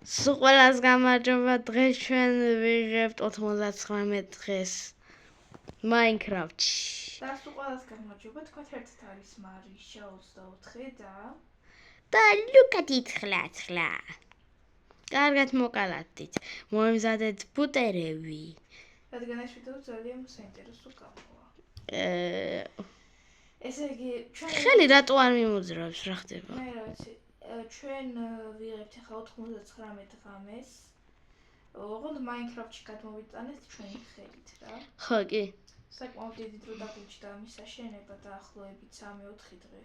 სულ ყველას გამარჯობა, დღეს ჩვენ ვიღებთ 99 დღეს Minecraft-ში. და სულ ყველას გამარჯობა, თქვენ ერთად არის მარიშა 24 და ლუკა 19. კარგად მოკალათით, მომზადეთ ბუტერები. რადგან ეს ვიდეო ძალიან საინტერესო გამოვა. ესე იგი, ჩვენ ხელი რატო არ მიმოძრაობს, რა ხდება? მე რა ვიცი, ჩვენ ვიღებთ ახლა 99 ღამეს. ოღონდ Minecraft-ში გადმოვიტანეთ ჩვენი ხელით რა. ხო კი. საკმაოდ დიდი დრო დაგუჭდა ამის აშენება და ახლოებით 3-4 დღე.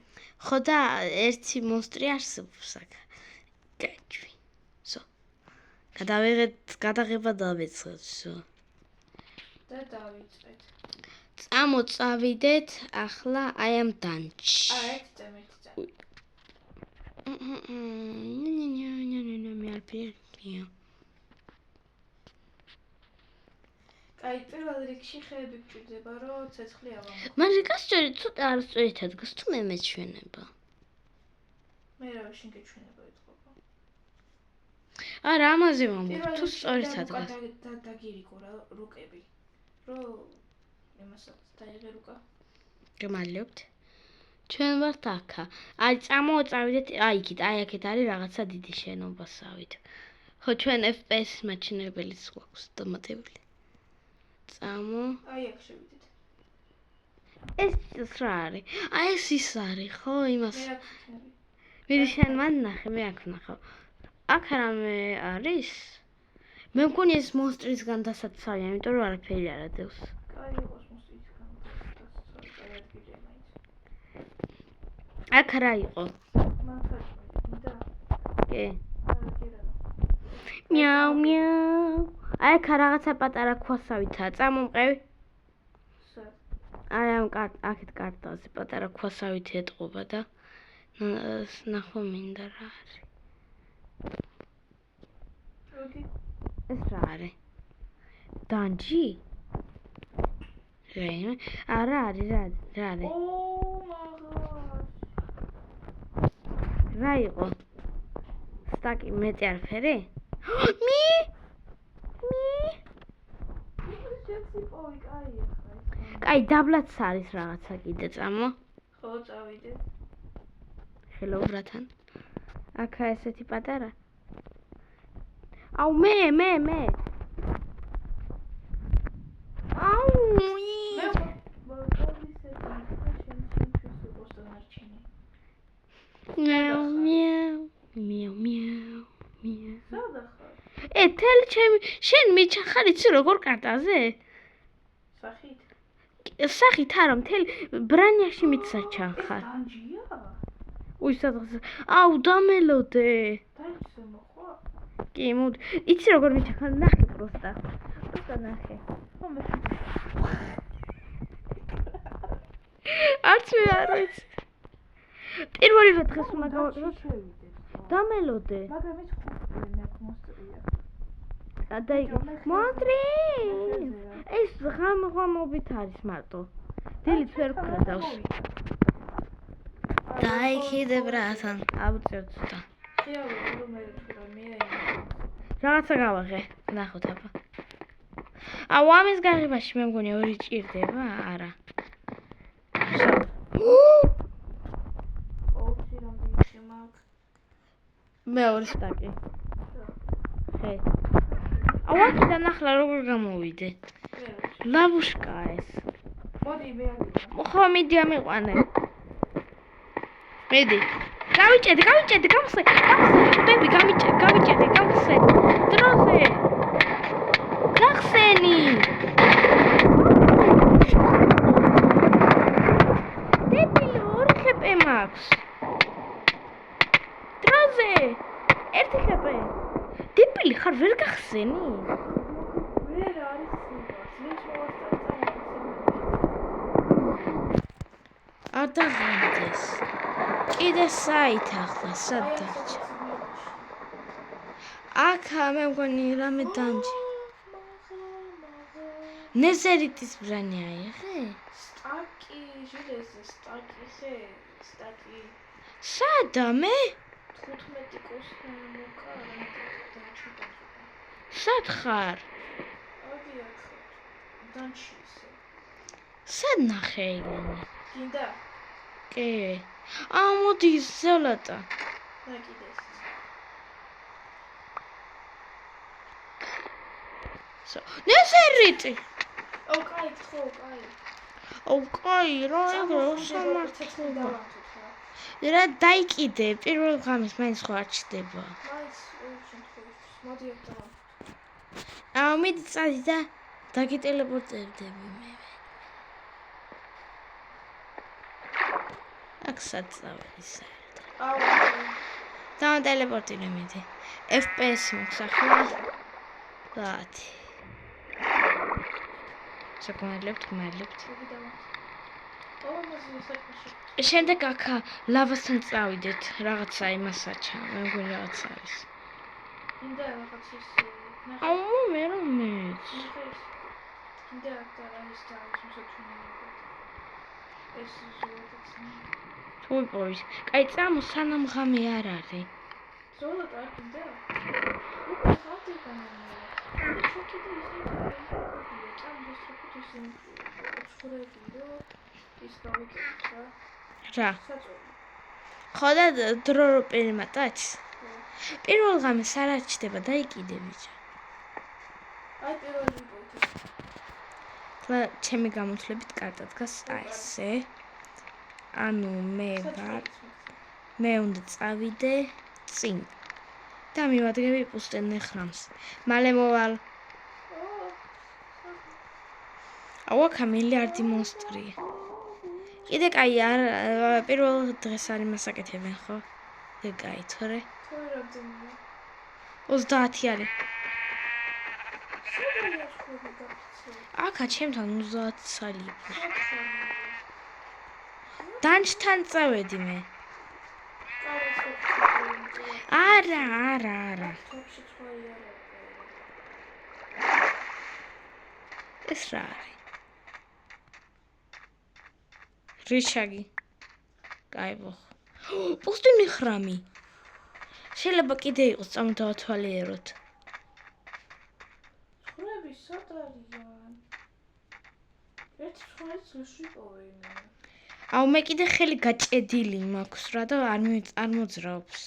ხო და ერთი მონსტრი არსებობს აქ. გაჩვი. სო. გადაღება დავიწყოთ, სო. და დავიწყეთ. წამოწავიდეთ ახლა აი ამ დანჯში. ერთ წამეთ. მე არ პირია. აი, პირველ რიგში ხეები გვჭირდება, რომ ცეცხლი ავამოყო. მაგრამ გასწორი ცოტა არ სწორით ადგას, თუ მე მეჩვენება. მე რა შენ გეჩვენება ეთყობა. არა, ამაზე ვამბობ, თუ სწორით ადგას. და დაგირიგო რა რუკები. რომ იმასაც დაიღე რუკა. გმალებთ. ჩვენ ვართ აქა. აი, წამოწავიდეთ, აი იქით, აი აქეთ არის რაღაცა დიდი შენობასავით. ხო, ჩვენ FPS მაჩვენებელიც გვაქვს დამატებული. აი აქ შევიდეთ. ეს რა არის? აი ეს ის არის, ხო, იმას. მე აქ ვქნები. მიდი შენ მან ნახე, მე აქ ვნახავ. აქ რამე არის? მე მგონი ეს მონსტრისგან დასაცავია, იმიტომ რომ არაფერი არ ადევს. კაი იყოს მოსწრისგან დასაცავი, კაი ადგილია მაინც. აქ რა იყო? მანქანა და კი. არა. მიაუ მიაუ. აი აქ რაღაცა პატარა ქვასავითაა, წამომყევი. აი ამ აქეთ კარტაზე პატარა ქვასავით ეტყობა და ნახო მინდა რა არის. ეს რა არის? დანჯი? არა არის, რა არის? რა იყო? სტაკი მეტი არ ფერი? მი? კაი, დაბლაც არის რაღაცა კიდე წამო. ხო, წავიდეთ. ხელო ბრათან. აქა ესეთი პატარა. აუ მე. აუ მე თელი ჩემი შენ მიჩახარ იცი როგორ კარტაზე? სახით? სახით არა, მთელი ბრანიაში მიცაჩახარ. დანჯია? უი სადღაც. აუ დამელოდე. დაიხსე მოხვა? კი, მოდი. იცი როგორ მიჩახარ, ნახე პროსტა. პროსტა ნახე. ხო მე. არც მე არ ვიცი. პირველივე დღეს უნდა გავაკეთოთ. დამელოდე. მაგრამ ეს ხუთი აქ მოსწრია. დაიგე. მონსტრი! ეს ღამობით არის მარტო. დილით ვერ ვქრადავს. დაიქიდე ბრათან, ავწერთ და. ხიავი რომ მე რაღაცა გავაღე, ნახოთ აბა. აუ ამის გაღებაში მე მგონი 2 ჭირდება, არა. ოქი რომ მიგიმაკ. მეორე სტაკი. ხე. აუ აქედან ახლა როგორ გამოვიდე? ლავუშკა ეს. მოდი მე აქ. ხო მიდი ამიყვანე. მიდი. გავიჭედე, გამოსე. დები გავიჭედე, გამოსე. დროზე. გახსენი. დებილი 2 ხეპე მაქვს. დროზე. 1 ხეპე. დებილი ხარ ვერ გახსენი? მე რა არის არ დაღმდეს. კიდე საით ახლა სად დარჩა? აქა მე მგონი რამე დანჯი. ნეზერიტის ბრანი აიღე? სტაკი, ჟილეზე სტაკი ხე, სტაკი. სადა მე? 15 კოს მოკა, სად ხარ? ადი აქ. დანჩი ისე. სად ნახე ელენე? გინდა? კი. მოდი ზოლატა. და კიდეს. ნესერიტი. კაი, ხო, კაი. კაი, რა სამართლობა. რა დაიკიდე, პირველ ღამეს მაინც ხო არ ჩდება. მაინც შემთხვევაში. მოდი აქ დავა. მიდი წადი და დაგიტელეპორტირდები მე. აქ საწავი საერთოდ. დავტელეპორტირე მიდი. FPS მოხსახლა. გაათი. საკმაოდ გმარლებთ. შემდეგ აქ ლავასთან წავიდეთ, რაღაცა იმასაჩა, მე მგონი რაღაც არის. გინდა რაღაც ის მე რომ მეც. გინდა აქ არის თავის მოსაჩვენებლად. ეს ზოლოტაც. თუ პოვის. კაი, წამო სანამ ღამე არ არის. ზოლოტა არ გინდა? უკვე ხალხი განამია. შეკიდე ისე. ის გავიკეთე რა? საწოლი. ხო და დრო რო პერიმატაც? პირველ ღამეს არ ჩდება დაიკიდე ბიჭო. აი პირველი რიპორტი. და ჩემი გამოთვლებით კარტა დგას აი ესე. ანუ მე უნდა წავიდე წინ. და მივადგები პუსტენე ხრამს. მალე მოვალ. აუქა მილიარდი მონსტრია. კიდე კაი არ პირველ დღეს არ იმასაკეთებენ ხო? და კაი თორე. თორე რამდენია? 30 არის. აკა ჩემთან 30 წელი იყო. დანჩთან წავედი მე. არა. ეს რა არის? რიჩაგი. კაიბო. პუსტინი ხრამი. შეიძლება კიდე იყოს წამოდავთვალიეროთ. ხრები სად არიან? ერთი ხრები შეშიპოვე იმენა. მე კიდე ხელი გაჭედილი მაქვს რა და არ მოძრაობს.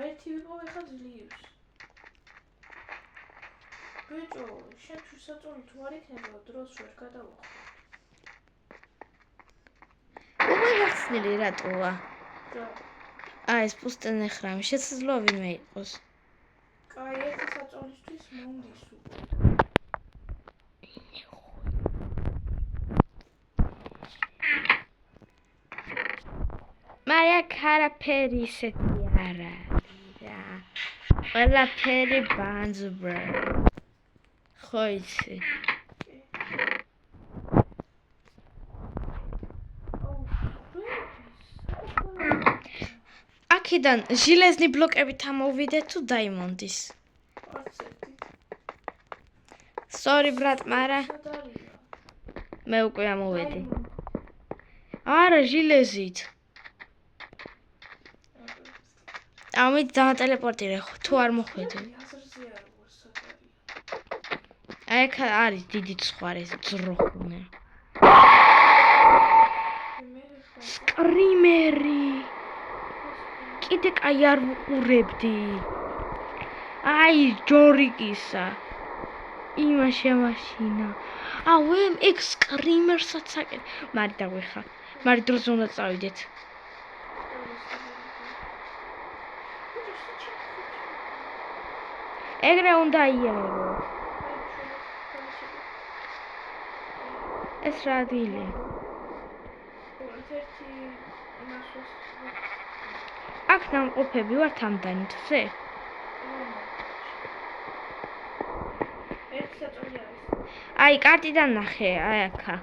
ერთი ვიპოვე ხა ძლიერს. ბიჭო, შენთვის საწოლი თუ არ იქნება, დროს ვერ გადავახო. გახსნილი რატოა? ეს პუსტენე ხრამი შესაძლოა ვინმე იყოს. კაი, ერთი საწოლისთვის მომდის უკვე. მარია კარაფერი ისეთი არ არის რა. ყველაფერი ბანძბრა. ხო იცი. აქედან ჟილეზნი ბლოკებით ამოვიდეთ თუ დაიმონდის? Sorry ბრატ, მარა მე უკვე ამოვედი. არა ჟილეზით. ამით დავატელეპორტირე თუ არ მოხვედი. აი აქ არის დიდი ცხვარი ძროხუნე. სკრიმერი. კიდე კაი არ ვუყურებდი. აი ჯორიკისა. იმაში მაშინა. ეგ სკრიმერსაც აკეთე. მარი დაგვიხა. მარი დროზე უნდა წავიდეთ. ეგრე უნდა იარო. ეს რა ადგილია? აქ დამყოფები ვართ ამდანი თვე? აი კარტიდან ნახე, აი აქა.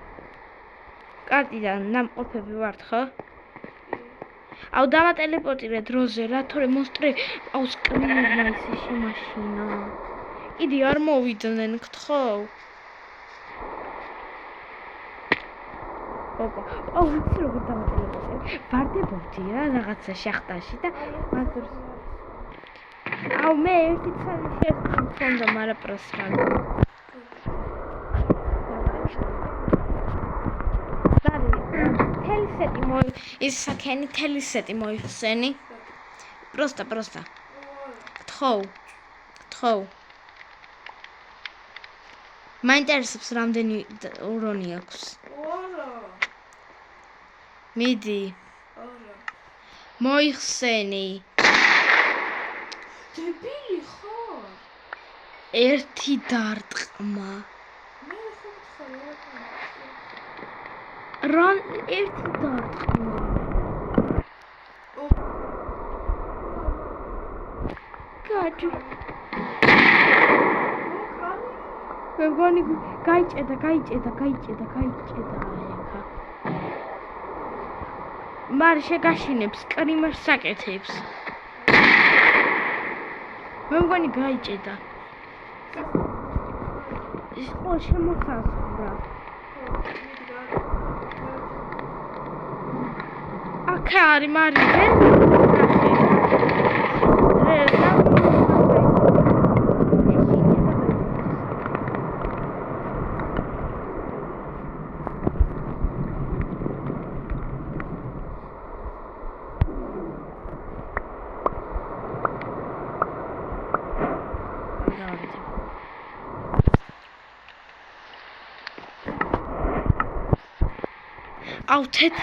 კარტიდან დამყოფები ვართ, ხო? დავატელეპორტირე დროზე რა, თორე მონსტრე სკრიმერმა ისე მაშინა. იდი არ მოვიდნენ, გთხოვ. ოპა, ვიცი როგორ დავატელეპორტირე. ვარდებოდი რა რაღაცა შახტაში და მაგ აუ მე ერთი ცალი შეესწრაფონდა, მაგრამ პროსრა. თელი სეტი ის საქენი თელი სეტი მოიხსენი. პროსტა. გთხოვ. მაინტერესებს რამდენი ურონი აქვს. მიდი. მოიხსენი. დებილი ხარ? ერთი დარტყმა. მე ხო რა ერთი დარტყმა. გაჯი. მე მგონი გაიჭედა აიქა. მარ შეგაშინებს კრიმერს საკეთებს. მე მგონი გაიჭედა. ის ხო შემოსასხვრა. აქ არის მარი ვერ აუ თეთ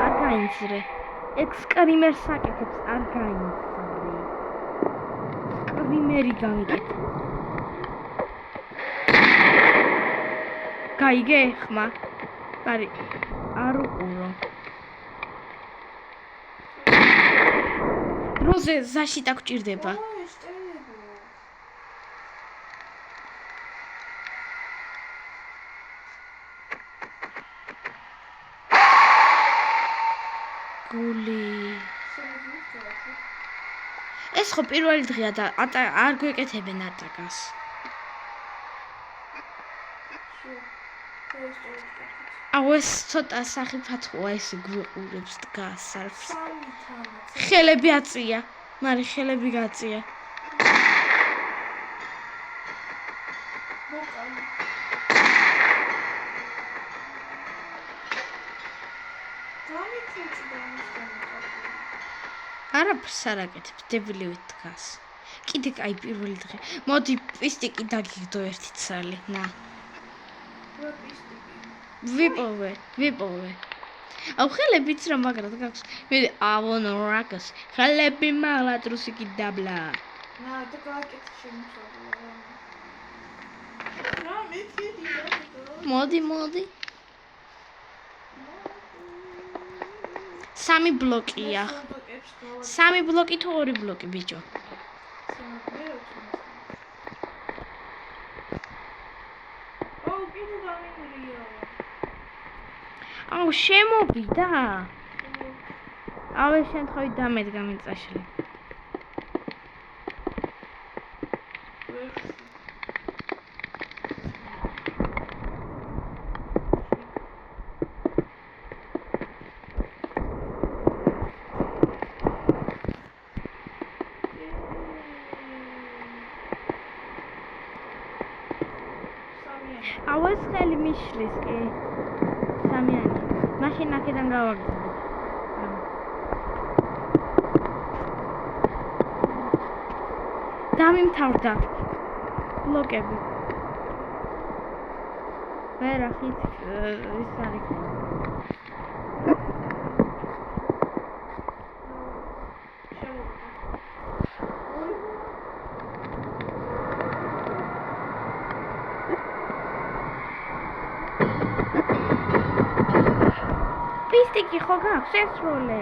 არ გაინცრე. ექსკრიმერს საკეთებს არ გაინცრე. კრიმერი გამიკეთე. გაიგე ხმა. არი არ უყურო. როზე ზაში დაგჭირდება. გული. ეს ხო პირველი დღეა და არ გვეკეთებენ ატაკას. აუ ეს ცოტა სახიფათოა ეს გვიყურებს დგას არც. ხელები აწია. მარი ხელები გაწია. არაფერს არ აკეთებს, დებილივით დგას. კიდე კაი პირველი დღე. მოდი პისტიკი დაგიგდო ერთი ცალი. ნა. ვიპოვე. აუ ხელებიც რა მაგრად გაქვს. მე ავონო რაკას. ხელები მაგლად რუსიკი დაბლა. ნა, და გააკეთე შემოსავლა. რა მეფიდი. მოდი. 3 ბლოკია. 3 ბლოკი თუ 2 ბლოკი ბიჭო. აუ შემოვიდა. ავე შემთხვევით დამედგა მიწაში. აუ ეს ხელი მიშლის კი. სამიანი. მაშინ აქედან გავაგზავნე. დამიმთავრდა. ბლოკები. ვერა ხით ის არის. პისტიკი ხო გაქვს ეს როლე?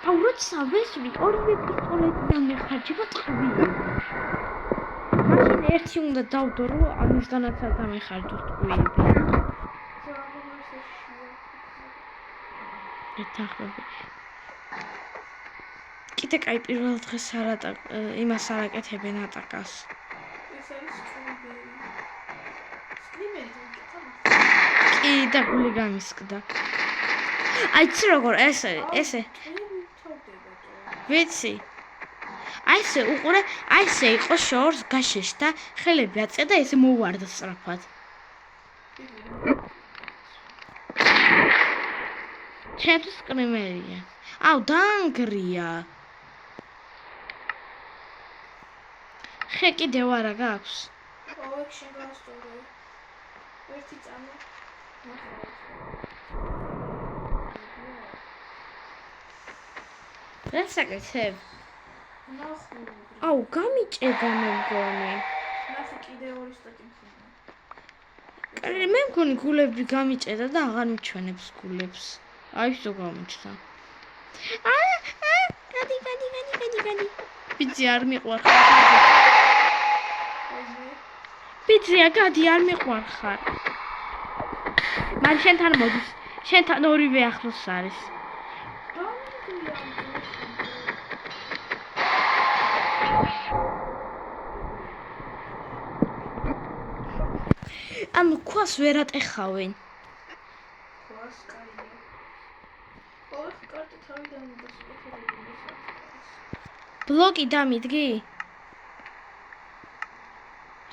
აუ როცა ვესვი ორივე პისტოლეტიდან მეხარჯება ტყვიები. მაშინ ერთი უნდა დავდო რომ ამისგანაც არ დამეხარჯოს ტყვიები. ეთახები. კიდე კაი პირველ დღეს იმას არ აკეთებენ ატაკას. ეს არის სკრიმერი. კი და გული გამისკდა. აი ცი როგორ ესე ვიცი აი ესე უყურე აი ესე იყო შორს გაშეშ და ხელები აწე და ესე მოვარდა სწრაფად ჩემთვის კრიმერია აუ დაანგრია ხე კიდევ არა გაქვს ოღონდ შენ გასწორე ერთი წამი რა საკეთებ ნახე აუ გამიჭედა მე მგონი ნახე კიდე ორი სტაკი მე მგონი გულები გამიჭედა და აღარ მიჩვენებს გულებს აი შო გამოჩნდა გადი ბიძი არ მიყვარხარ ბიძია გადი არ მიყვარხარ მაგრამ შენთან მოდის შენთან ორივე ახლოს არის ანუ ქვას ვერ ატეხავენ ქვას კაია ოღონდ კარტი თავიდან მიდასწრაფებული ბლოკი დამიდგი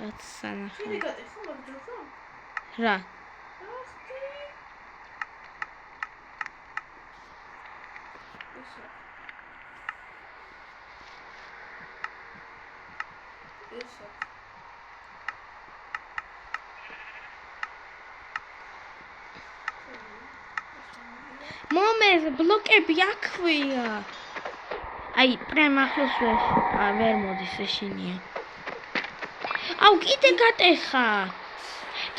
რაც სანახა შენ გატეხო მაგჯერხო რა მომეს ბლოკები აქვია აი პრემ ახლოს ვერ მოდის ეშინია აუ კიდე გატეხა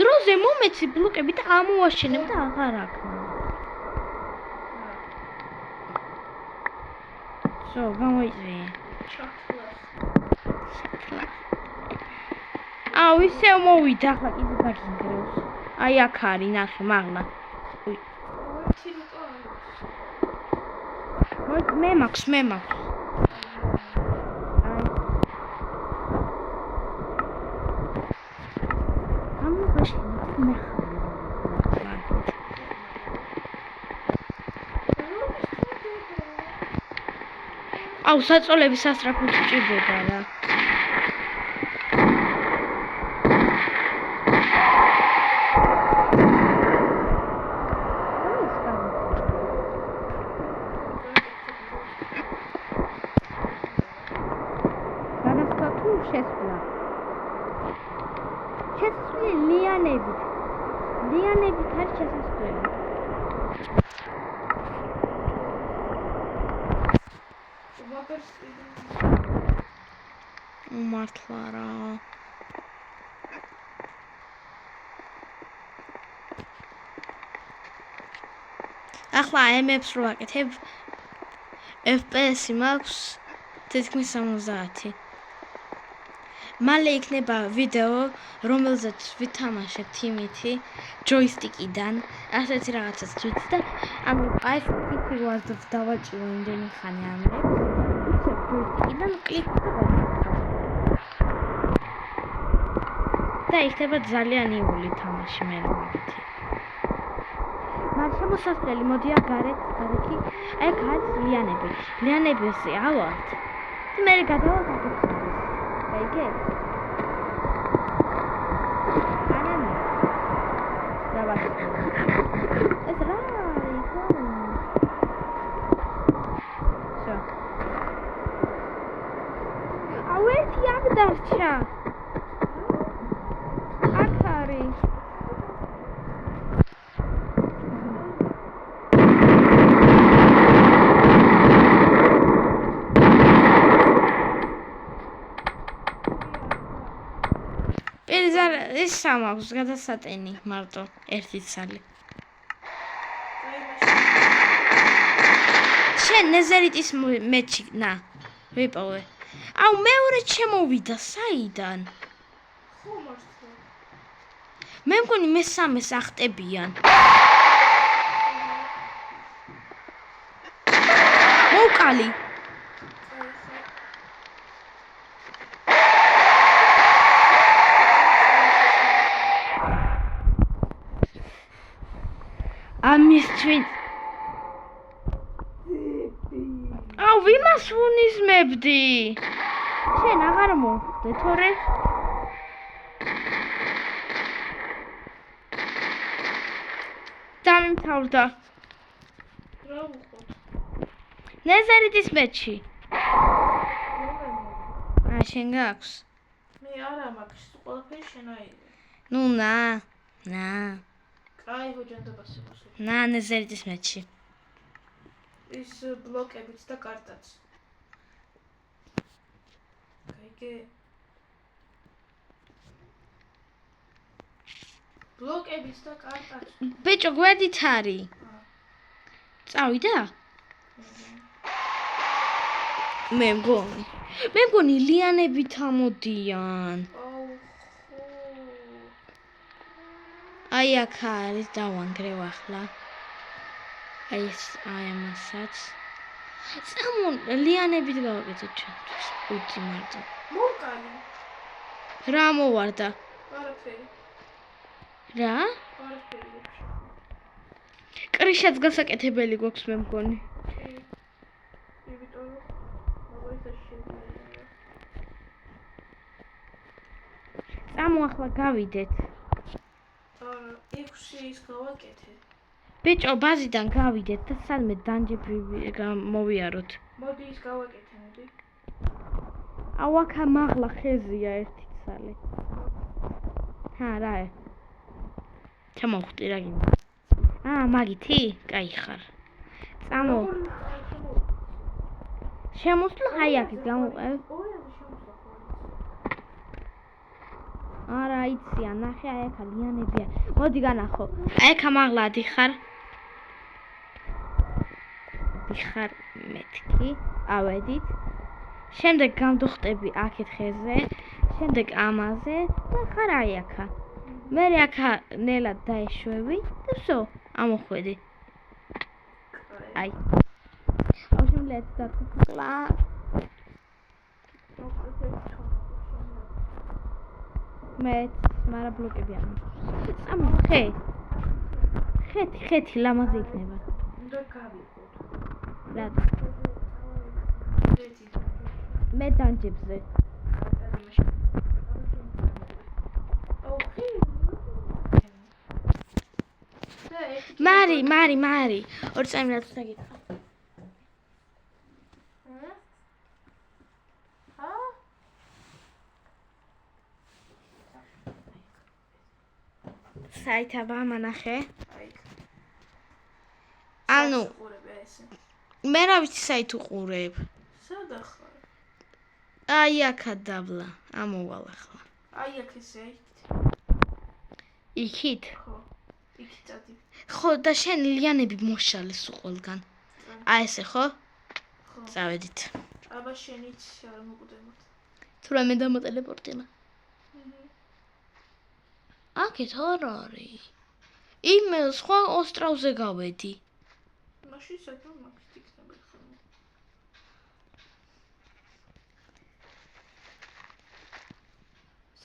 დროზე მომეცი ბლოკები და ამოვაშენებ და აღარ აქვს სო გამოიწვია აუ ისევ მოვიდა ახლა კიდე დაგინგრევს აი აქ არის ნახე მაღლა მე მაქვს აუ საწოლები სასწრაფოდ ჭირდება რა შესასვლელი ლიანებით არის შესასვლელი მართლა რა ახლა ემებს რო აკეთებ FPS-ი მაქვს თითქმის 70 მალე იქნება ვიდეო, რომელზეც ვითამაშებთ იმითი ჯოისტიკიდან, ასეთი რაღაცას ვიცი და ანუ აი ეს ვარდებს დავაჭირო იმდენი ხანი ამებს. უცებ ჯოისტიკიდან კლიკ და იქნება ძალიან იული თამაში მე მოგეთი. მაგრამ შემოსასვლელი მოდია გარეთი, აი აქ არის ლიანები. ლიანების ავალთ. და მე გადავალ აქ. Peki. Kanan mı? Yavaş. Esra, yıkıyorum. Şu. Evet ya bir derçe. Akari. ეს სამავს გადასატენი მარტო ერთი ცალი. შენ ნეზერიტის მეჩი ნა ვიპოვე. აუ მეორე შემოვიდა საიდან? ხო მართლა. მე მგონი მესამეს ახტებიან. მოვკალი. ამის აუ ვიმას ვუნიზმებდი შენ აღარ მოხვდე თორე დამიმთავრდა რა უყოთ? ნეზერიტის მეჩი შენ გაქვს მე არა მაქვს ყველაფერი შენაირი. ნუ ნა კაი ოჯანდაბას იყოს. ნა ნეზერიტის მეჩი ის ბლოკებიც და კარტაც. კაიგე. ბლოკებიც და კარტაც. ბეჭო გვერდით არის წავიდა მე მგონი ლიანებით ამოდიან აი აქ არის დავანგრევ ახლა აი ამასაც სამონ ლიანებით გავაკეთე ჩვენთვის უძი მარტო მოკალი რა მოვარდა არაფერი რა არაფერი კრიშაც გასაკეთებელი გვაქვს მე მგონი იმიტომ რომ სამო ახლა გავიდეთ 6 ის გავაკეთე ბეჭო ბაზიდან გავიდეთ და სადმე დანჯები მოვიაროთ მოდი ის გავაკეთე მოდი აუ აქ მაღლა ხეზია ერთი ცალი რა ჩამოვხდი რა გინდა მაგითი? კაი ხარ წამო შემოსვლა აი აქეთ გამოვყევ არა იცი ანახე აი აქ ლიანებია მოდი განახო აი აქ მაღლა დიხარ მეთქი ავედით შემდეგ გამდუხტები აქეთ ხეზე შემდეგ ამაზე და ხარ აი აქა მე აქა ნელად დაეშვევი და всё ამოხვედი აი აუ შემიძლია დათქლა მე მარა ბლოკები არ ამო ხეთი ლამაზი იქნება უნდა გავიყოთ რა მე დანჯებზე მარი ორ წამი რაც დაგიქა საიტაბა მანახე ანუ მე რა ვიცი საით უყურებ სადა ხარ აი აქა დაბლა ამოვალ ახლა აი აქ ესე იქით ხო იქით წადი ხო და შენ ლიანები მოშალეს უყველგან აი ესე ხო წავედით აბა შენიც არ მოკვდემოთ თუ რამე დამატელეპორტინა აქეთ არ არის იმ სხვა ოსტროვზე გავედი მაშინ საერთოდ მაქვს იქნება ხოლმე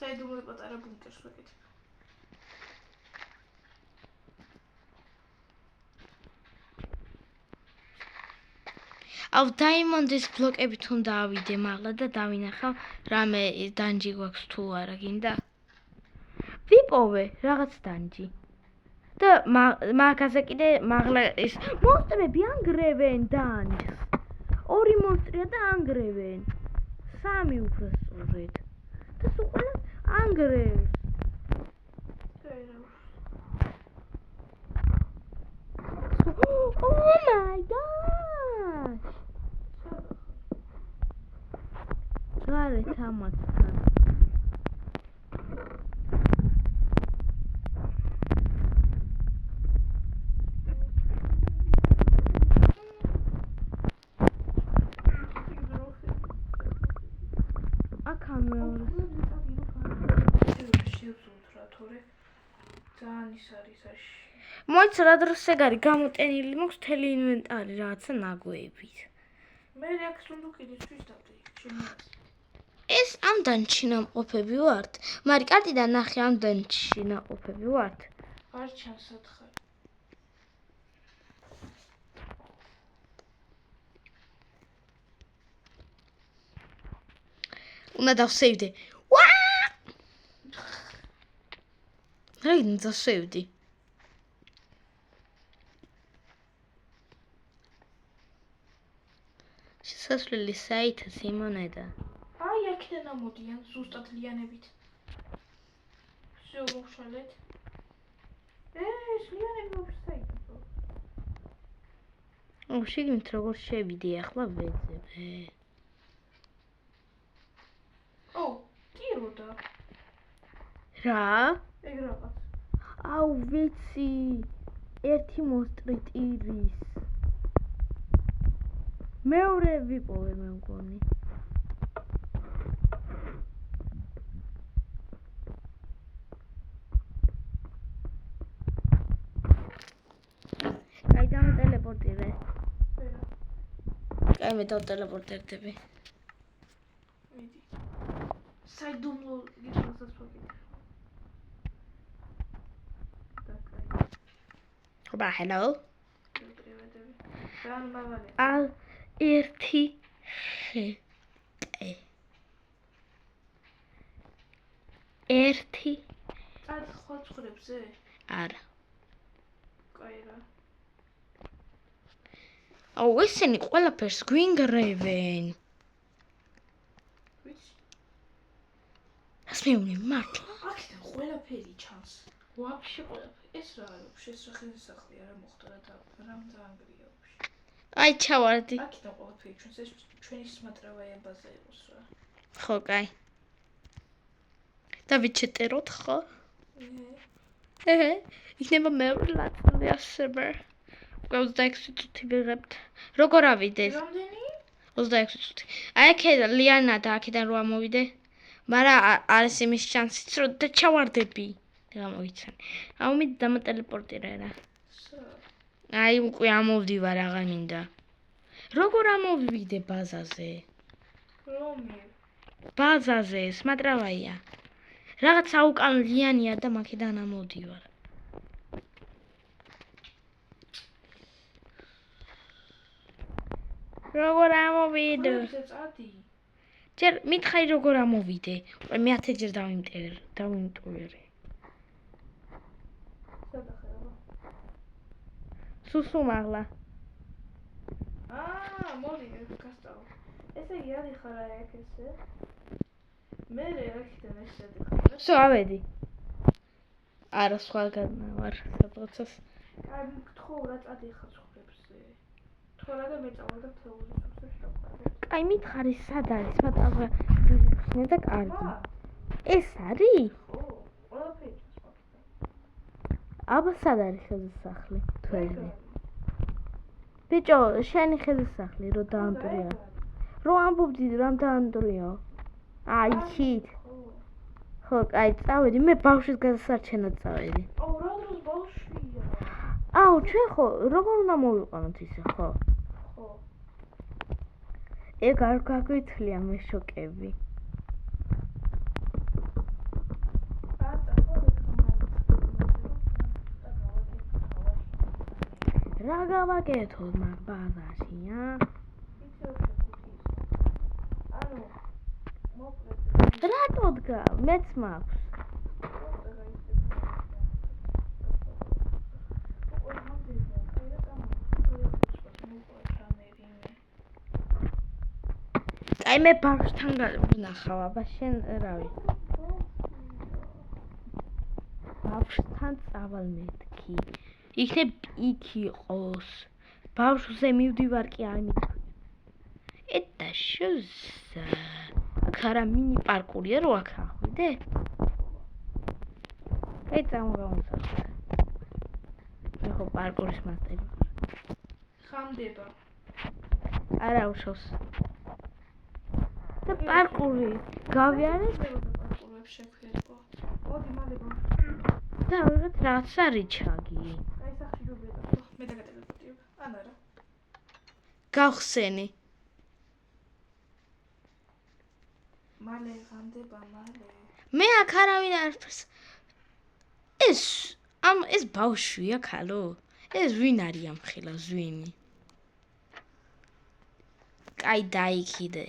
საიდუმლო პატარა ბუნკერს ვაკეთებ აუ დაიმონდის ბლოკები თუნ დავიდე მაღლა და დავინახავ რამე დანჯი გვაქვს თუ არა გინდა ვიპოვე რაღაც დანჯი და მაგაზე კიდე მაღლა ის მონსტრები ანგრევენ დანჯს ორი მონსტრია და ანგრევენ სამი უფრო სწორედ და სულ ყველა ანგრევს Oh my gosh! Gare tamatsan. Akame მოიც რა დროს ეგარი გამოტენილი მაქვს მთელი ინვენტარი რაღაცა ნაგვეებით. მე აქ სუნდუკიდისთვის დავდეიქ. ეს ამ დანჯში ნამყოფები ვართ. მაგრამ კარტიდან ნახე ამ დანჯში ნამყოფები ვართ. არ ჩანს ათხარ. უნდა დავსევდე. ვა! რაი დავსევდი? შესასვლელი საითა სიმონედა. აი აქედან ამოდიან ზუსტად ლიანებით. всё მოვშალეთ. ეს ლიანები ვაფშე საიტო. შიგნით როგორ შევიდე ახლა ვეძებე. ტიროდა. რა? ეგ რაღაც. აუ ვიცი. ერთი მოსტრი ტირის. მეორე ვიპოვე მე მგონი. აი დამატელეპორტირე. აი მე დავტელეპორტირდები. მიდი. საიდუმლო გიჩვენოს ვაკეთებ. ხობა, hello. და მაღალი. ალ ერთი ხე. ერთი წად სხვა ცხრებზე? არა. კაი რა. აუ ესენი ყველაფერს გვინგრევენ. ვიცი. რას მეუნე მართლა? აქედან ყველაფერი ჩანს. ვაფშე ყველაფერი. ეს რა არის? ეს რა ხელისახლი არა მოხდა და რამ დაანგრია ვაფშე. აი ჩავარდი. აქედან ყველაფერი ჩვენს ეს ჩვენი სმატრევაია ბაზა იყოს რა. ხო, კაი. დავიჩეტეროთ ხო? იქნება მეორე ლათი ასევე. 26 წუთი ვიღებთ. როგორ ავიდეთ? რამდენი? 26 წუთი. აი აქედან ლიანა და აქედან რო ამოვიდე. მაგრამ არის იმის შანსიც რომ და ჩავარდები. გამოვიცანი. აუ მე დამატელეპორტირე რა. აი უკვე ამოვდივარ აღარ მინდა. როგორ ამოვიდე ბაზაზე? რომი? ბაზაზე, სმატრავაია. რაღაცა უკან ლიანია და მაქედან ამოვდივარ. როგორ ამოვიდე? ჯერ მითხარი როგორ ამოვიდე? მე 10 ჯერ დავიმტვირე. სუსუ მაღლა. მოდი გასწავლ. ესე იგი არ იხარა აქ ესე. მე აქედან ესე დიხარ. სო ავედი. არა სხვაგან ვარ სადღაცას. აი გთხოვ რა წადიხარ ცხრებზე. თორა და მეწავა და თეორიებს შევყავ. აი მითხარი სად არის? მაგრამ შენ და კარგი. ეს არის? ხო, ყველაფერი ჩასვაკეთე. აბა სად არის ხელსახლი? თველი. ბიჭო, შენი ხელსახლი რო დაანტვრია. რო ამბობდი რამ დაანტრიო? აი იქით. ხო, აი წავედი, მე ბავშვის გადასარჩენად წავედი. აუ რა დროს ბავშვია? აუ ჩვენ ხო როგორ უნდა მოვიყვანოთ ისე ხო? ხო. ეგ არ გაგვითვლია მე შოკები. რა გავაკეთოთ მაგ ბაზაში, ანუ მოკლედ რატო დგა? მეც მაქვს. აი მე ბავშვთან ვნახავ, აბა შენ რავი. ბავშვთან წავალ მეთქი. იქნებ იქ იყოს. ბავშვზე მივდივარ კი არ მithქვი. ეტა შუზა. აქ არა მინი პარკურია რო აქ ახვიდე? აი წამოვამოსახლე. მე ხო პარკურის მასტერი ვარ. ხამდება. არა უშავს. და პარკური გავიარეთ? პარკურებს შეგვიერთო. მოდი მალე ბავშვი. და ვიღეთ რაღაცა რიჩაგი. აი სახში ჯობია და მე დაგატელეპორტირებ. ან არა. გავხსენი. მალე ხამდება მალე. მე აქ არავინ არაფერს. ეს ბავშვია ქალო. ეს ვინ არის ამ ხელას ვინი? კაი დაიქიდე.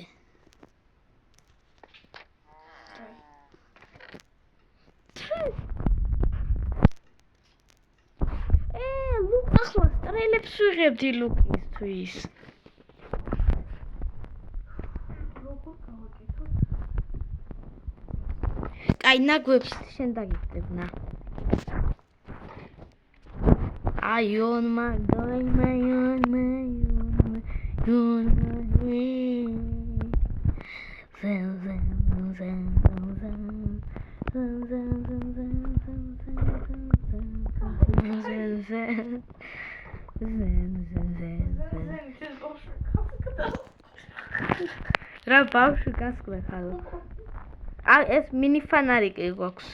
ნაგვებს ვიღებდი ლუკისთვის. როგორ გავაკეთოთ? კაი, ნაგვებს შენ დაგიწევნა. Ayonma, doyma, yonma, yonma, რა ბავშვი გასკდა ხალო. აი ეს მინი ფანარიკი გვაქვს.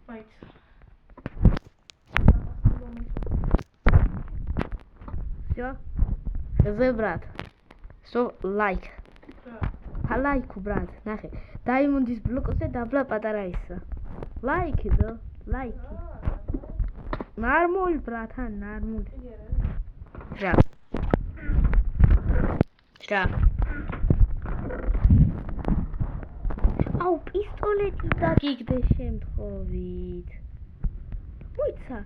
მაიცა. Всё. Ზე брат. Что лайк. А лайк, брат. ნახე. დაიმონდის ბლოკზე დაბლა პატარა ისა. ლაიქი დო, ლაიქი. ნორმალ ბრატა, ნორმალ. რა. რა. აუ, პისტოლეტი დაგიგდე შემთხვევით. მოიცა.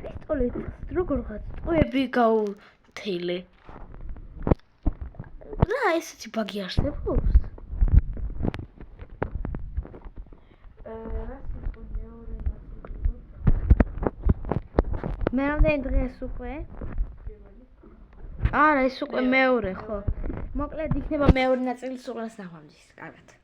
პისტოლეტს როგორღაც ტყვეები გაუთელე. რა ესეთი ბაგი არსებობს? რა სიტყვა მეორე ნაწილი? მე რამდენი დღეს უკვე? არა, ეს უკვე მეორე, ხო. მოკლედ იქნება მეორე ნაწილი სულ რას ნახვამდის. კარგად.